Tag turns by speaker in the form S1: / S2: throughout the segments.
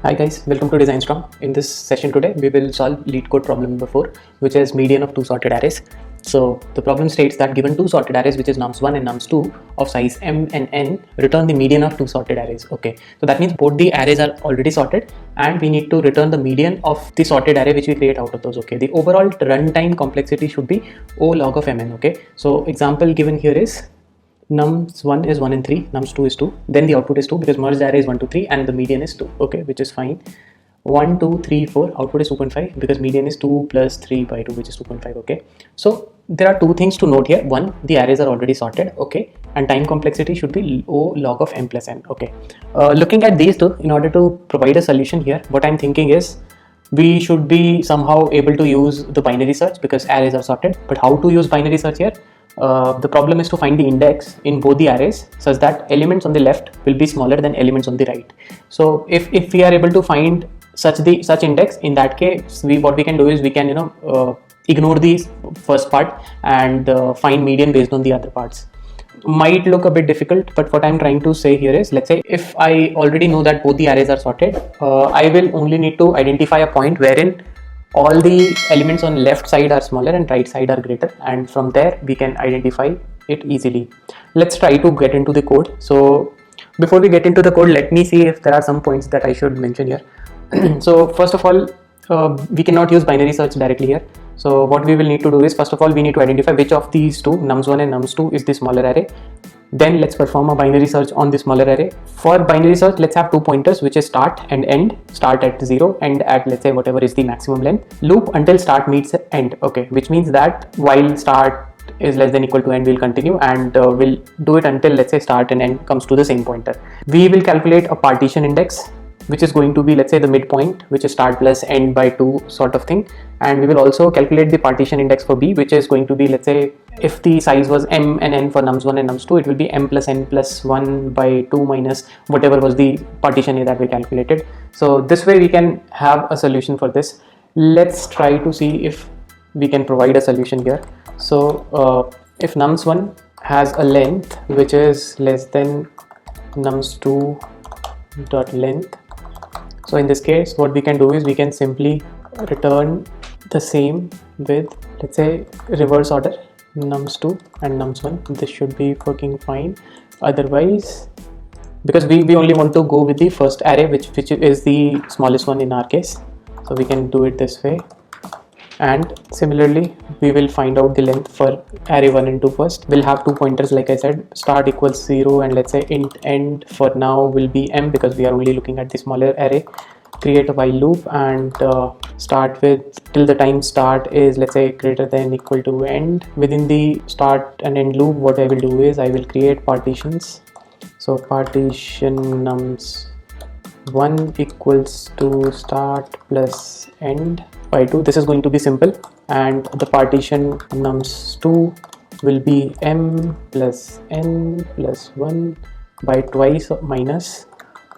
S1: Hi guys, welcome to DesignStorm. In this session today, we will solve lead code problem number 4, which is median of two sorted arrays. So the problem states that given two sorted arrays, which is nums1 and nums2 of size m and n, return the median of two sorted arrays. Okay, so that means both the arrays are already sorted and we need to return the median of the sorted array which we create out of those. Okay, the overall runtime complexity should be O log of mn. Okay, so example given here is nums1 is 1 and 3, nums2 is 2, then the output is 2 because merged array is 1 2 3 and the median is 2. Okay, which is fine. 1 2 3 4, output is 2.5 because median is 2 plus 3 by 2, which is 2.5. Okay, so there are two things to note here. One, the arrays are already sorted. Okay, and time complexity should be O log of m plus n. Okay, looking at these two, in order to provide a solution here, what I'm thinking is we should be somehow able to use the binary search because arrays are sorted. But how to use binary search here? The problem is to find the index in both the arrays such that elements on the left will be smaller than elements on the right. So if we are able to find such index, in that case what we can do is we can ignore the first part and find median based on the other parts. Might look a bit difficult, but what I'm trying to say here is, let's say if I already know that both the arrays are sorted, I will only need to identify a point wherein all the elements on left side are smaller and right side are greater, and from there we can identify it easily. Let's try to get into the code. So before we get into the code, let me see if there are some points that I should mention here. So first of all, we cannot use binary search directly here. So what we will need to do is, first of all, we need to identify which of these two, nums1 and nums2, is the smaller array. Then let's perform a binary search on the smaller array. For binary search, let's have two pointers, which is start and end. Start at 0 and at, let's say, whatever is the maximum length. Loop until start meets end. Okay, which means that while start is less than equal to end, we'll continue, and we'll do it until, let's say, start and end comes to the same pointer. We will calculate a partition index, which is going to be, let's say, the midpoint, which is start plus end by 2 sort of thing. And we will also calculate the partition index for B, which is going to be, let's say, if the size was m and n for nums1 and nums2, it will be m plus n plus 1 by 2 minus whatever was the partition A that we calculated. So this way we can have a solution for this. Let's try to see if we can provide a solution here. So if nums1 has a length which is less than nums2 dot length, so in this case what we can do is we can simply return the same with, let's say, reverse order, nums2 and nums1. This should be working fine. Otherwise, because we only want to go with the first array, which is the smallest one in our case, so we can do it this way. And similarly, we will find out the length for array 1 and 2 first. We'll have two pointers, like I said, start equals 0 and let's say int end for now will be m because we are only looking at the smaller array. Create a while loop and start with till the time start is, let's say, greater than equal to end. Within the start and end loop, what I will do is I will create partitions. So partition nums1 equals to start plus end by 2. This is going to be simple, and the partition nums2 will be m plus n plus 1 by twice minus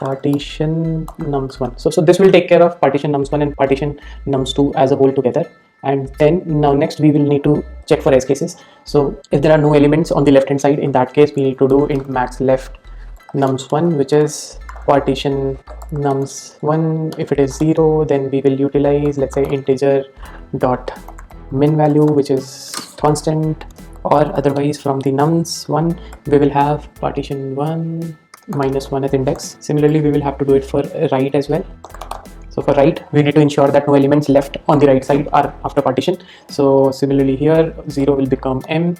S1: partition nums1. So this will take care of partition nums1 and partition nums2 as a whole together. And then now next we will need to check for edge cases. So if there are no elements on the left hand side, in that case we need to do int max left nums1, which is partition nums1. If it is 0, then we will utilize, let's say, integer dot min value, which is constant, or otherwise from the nums1 we will have partition 1 minus 1 as index. Similarly, we will have to do it for right as well. So for right, we need to ensure that no elements left on the right side are after partition. So similarly here, 0 will become m.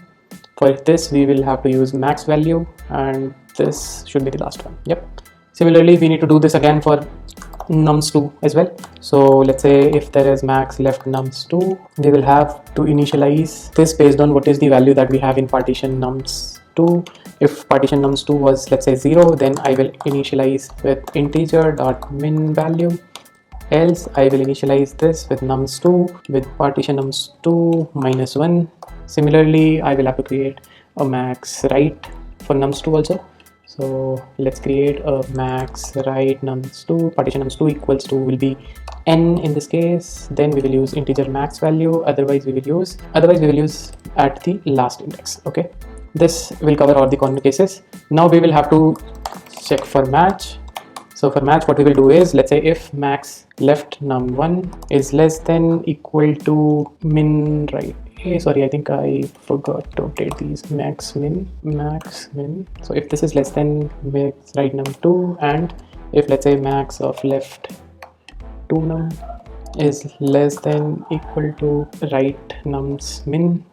S1: For this, we will have to use max value, and this should be the last one. Yep. Similarly, we need to do this again for nums2 as well. So let's say if there is max left nums2, we will have to initialize this based on what is the value that we have in partition nums2. If partition nums2 was, let's say, 0, then I will initialize with integer dot min value. Else I will initialize this with nums2 with partition nums2 minus 1. Similarly, I will have to create a max right for nums2 also. So let's create a max right nums2. Partition nums2 equals to will be n in this case. Then we will use integer max value. Otherwise we will use at the last index. Okay, this will cover all the corner cases. Now we will have to check for match. So for match, what we will do is, let's say if max left num1 is less than equal to min right. Hey, sorry, I think I forgot to update these. Max min. So if this is less than max right num2, and if let's say max of left 2 num is less than equal to right nums min,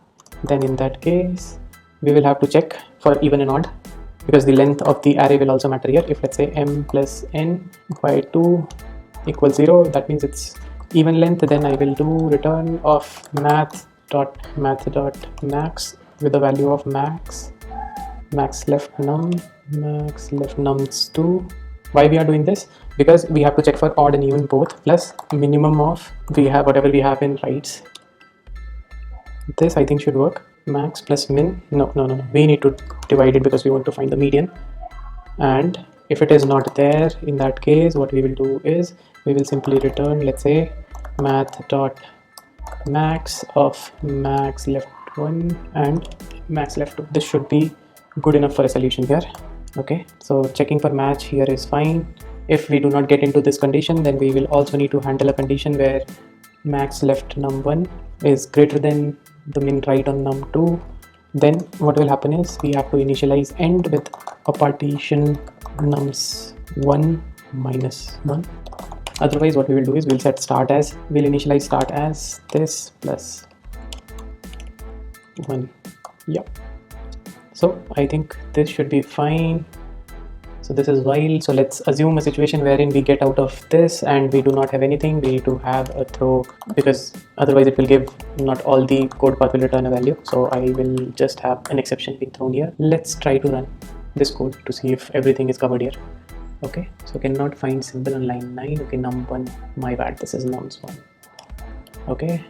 S1: then in that case we will have to check for even and odd, because the length of the array will also matter here. If let's say m plus n by 2 equals 0, that means it's even length, then I will do return of math dot max with the value of max left nums 2. Why we are doing this? Because we have to check for odd and even both, plus minimum of we have whatever we have in rights. This I think should work. Max plus min, no, we need to divide it because we want to find the median. And if it is not there, in that case what we will do is we will simply return, let's say, math dot max of max left 1 and max left 2. This should be good enough for a solution here. Okay, so checking for match here is fine. If we do not get into this condition, then we will also need to handle a condition where max left num1 is greater than the min right on num2. Then what will happen is we have to initialize end with a partition nums1 minus 1. Otherwise what we will do is we'll initialize start as this plus 1. Yep. So I think this should be fine. So this is while. So let's assume a situation wherein we get out of this and we do not have anything. We need to have a throw, because otherwise it will give not all the code path will return a value. So I will just have an exception being thrown here. Let's try to run this code to see if everything is covered here. Okay, so cannot find symbol on line 9. Okay, num1, my bad, this is nums1. Okay,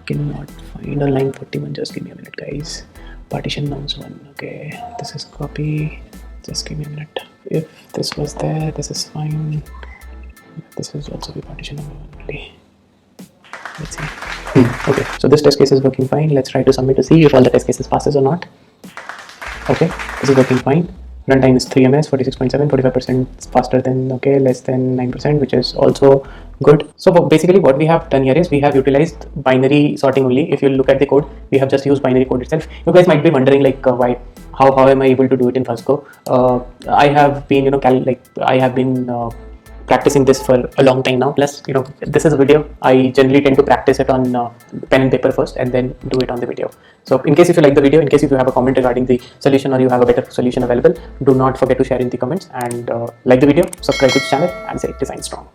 S1: cannot find on line 41. Just give me a minute, guys. Partition nums1. Okay, this is copy. Just give me a minute. If this was there, this is fine. This will also be partition num1 only. Let's see. Okay, so this test case is working fine. Let's try to submit to see if all the test cases passes or not. Okay, this is working fine. Runtime is 3 ms, 46.7, 45% faster than, okay, less than 9%, which is also good. So basically what we have done here is we have utilized binary sorting only. If you look at the code, we have just used binary code itself. You guys might be wondering like how am I able to do it in first go? I have been, practicing this for a long time now. Plus, this is a video. I generally tend to practice it on pen and paper first and then do it on the video. So in case if you like the video, in case if you have a comment regarding the solution or you have a better solution available, do not forget to share in the comments, and like the video, subscribe to the channel, and say design strong.